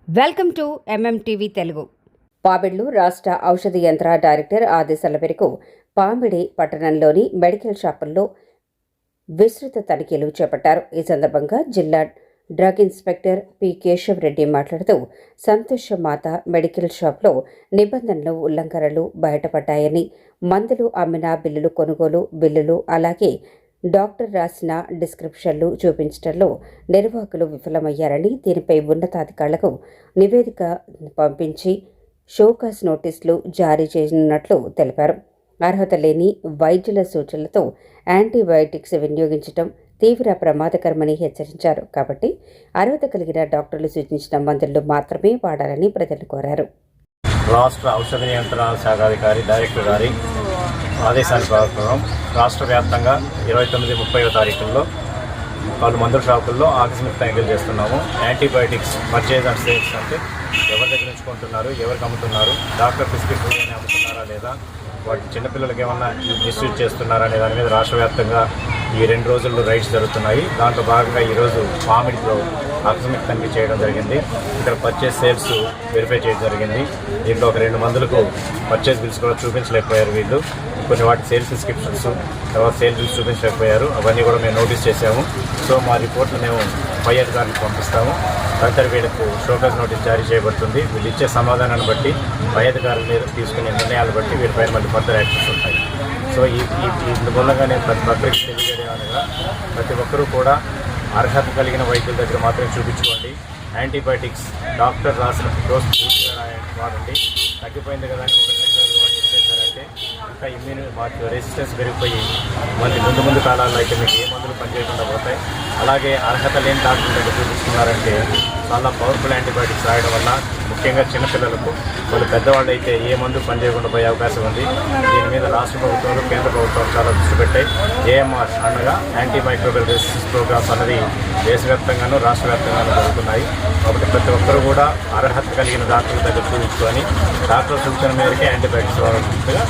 Welcome to MMTV Telugu. పామిడిలో రాష్ట్ర ఔషధ యంత్ర డైరెక్టర్ ఆదేశాల మేరకు పామిడి పట్టణంలోని మెడికల్ షాపుల్లో విస్తృత తనిఖీలు చేపట్టారు. ఈ సందర్భంగా జిల్లా drug inspector P Keshav Reddy మాట్లాడుతూ సంతోషమాత మెడికల్ షాప్లో నిబంధనలు ఉల్లంఘనలు బయటపడ్డాయని, మందులు అమ్మిన బిల్లులు, కొనుగోలు బిల్లులు, అలాగే డాక్టర్ రాసిన డిస్క్రిప్షన్లు చూపించడంలో నిర్వాహకులు విఫలమయ్యారని, దీనిపై ఉన్నతాధికారులకు నివేదిక పంపించి షోకాస్ నోటీసులు జారీ చేయనున్నట్లు తెలిపారు. అర్హత లేని వైద్యుల సూచనలతో యాంటీబయాటిక్స్ వినియోగించడం తీవ్ర ప్రమాదకరమని హెచ్చరించారు. కాబట్టి అర్హత కలిగిన డాక్టర్లు సూచించిన మందులు మాత్రమే వాడాలని ప్రజలు కోరారు. రాష్ట్ర ఔషధ నియంత్రణ శాఖాధికారి డైరెక్టర్ గారి ఆదేశాల ప్రకారం రాష్ట్ర వ్యాప్తంగా 29-30 తారీఖుల్లో వాళ్ళు మందుల షాపుల్లో ఆకస్మిక తనిఖీలు చేస్తున్నాము. యాంటీబయాటిక్స్ పర్చేజ్ అండ్ సేల్స్ అంటే ఎవరి దగ్గర నుంచి కొంటున్నారు, ఎవరికి అమ్ముతున్నారు, డాక్టర్ ప్రిస్క్రిప్షన్ అమ్ముతున్నారా లేదా, వాటి చిన్నపిల్లలకి ఏమన్నా డిస్ట్రిబ్యూట్ చేస్తున్నారా అనే దాని మీద రాష్ట్ర వ్యాప్తంగా ఈ 2 రోజుల్లో రైడ్స్ జరుగుతున్నాయి. దాంట్లో భాగంగా ఈరోజు పామిడిలో ఆకస్మిక తనిఖీ చేయడం జరిగింది. ఇక్కడ పర్చేజ్ సేల్స్ వెరిఫై చేయడం జరిగింది. దీంట్లో ఒక 2 మందులకు పర్చేజ్ బిల్స్ కూడా చూపించలేకపోయారు వీళ్ళు. కొన్ని వాటి సేల్స్ డిస్క్రిప్షన్స్, తర్వాత సేల్ బిల్స్ చూపించలేకపోయారు. అవన్నీ కూడా మేము నోటీస్ చేశాము. సో మా రిపోర్ట్లు మేము పై అధికారులకు పంపిస్తాము. తదుపరి వీళ్ళకు షోకాస్ నోటీస్ జారీ చేయబడుతుంది. వీళ్ళు ఇచ్చే సమాధానాన్ని బట్టి పై అధికారుల మీద తీసుకునే నిర్ణయాలు బట్టి వీటిపైన మళ్ళీ ఫర్దర్ యాక్షన్స్ ఉంటాయి. సో ఇందువల్లగా నేను ప్రతి ఒక్కరికి తెలియజేయడం అనగా ప్రతి ఒక్కరూ కూడా అర్హత కలిగిన వైద్యుల దగ్గర మాత్రమే చూపించుకోండి. యాంటీబయాటిక్స్ డాక్టర్ రాసిన డోస్ పూర్తిగా వాడండి. తగ్గిపోయింది కదా అని 1-2 రోజులు వాడి చేశారంటే ఇంకా వాటి రెసిస్టెన్స్ పెరిగిపోయి మళ్ళీ ముందు కాలాల్లో అయితే మీకు ఏ మందులు పనిచేయకుండా పోతాయి. అలాగే అర్హత లేని డాక్టర్ దగ్గర చూపించుకున్నారంటే చాలా పవర్ఫుల్ యాంటీబయాటిక్స్ రాయడం వల్ల ముఖ్యంగా చిన్నపిల్లలకు, వాళ్ళు పెద్దవాళ్ళు అయితే ఏ మందు పనిచేయకుండా పోయే అవకాశం ఉంది. దీని మీద రాష్ట్ర ప్రభుత్వాలు, కేంద్ర ప్రభుత్వాలు చాలా దృష్టి పెట్టాయి. ఏఎంఆర్ అనగా యాంటీ మైక్రోబియల్ రెసిస్టెన్స్ ప్రోగ్రామ్స్ అన్నది దేశవ్యాప్తంగానూ రాష్ట్ర వ్యాప్తంగానూ జరుగుతున్నాయి. కాబట్టి ప్రతి ఒక్కరూ కూడా అర్హత కలిగిన డాక్టర్ల దగ్గర చూపించుకొని డాక్టర్ సూచన మేరకే యాంటీబయాటిక్స్ వాడాల్సిందిగా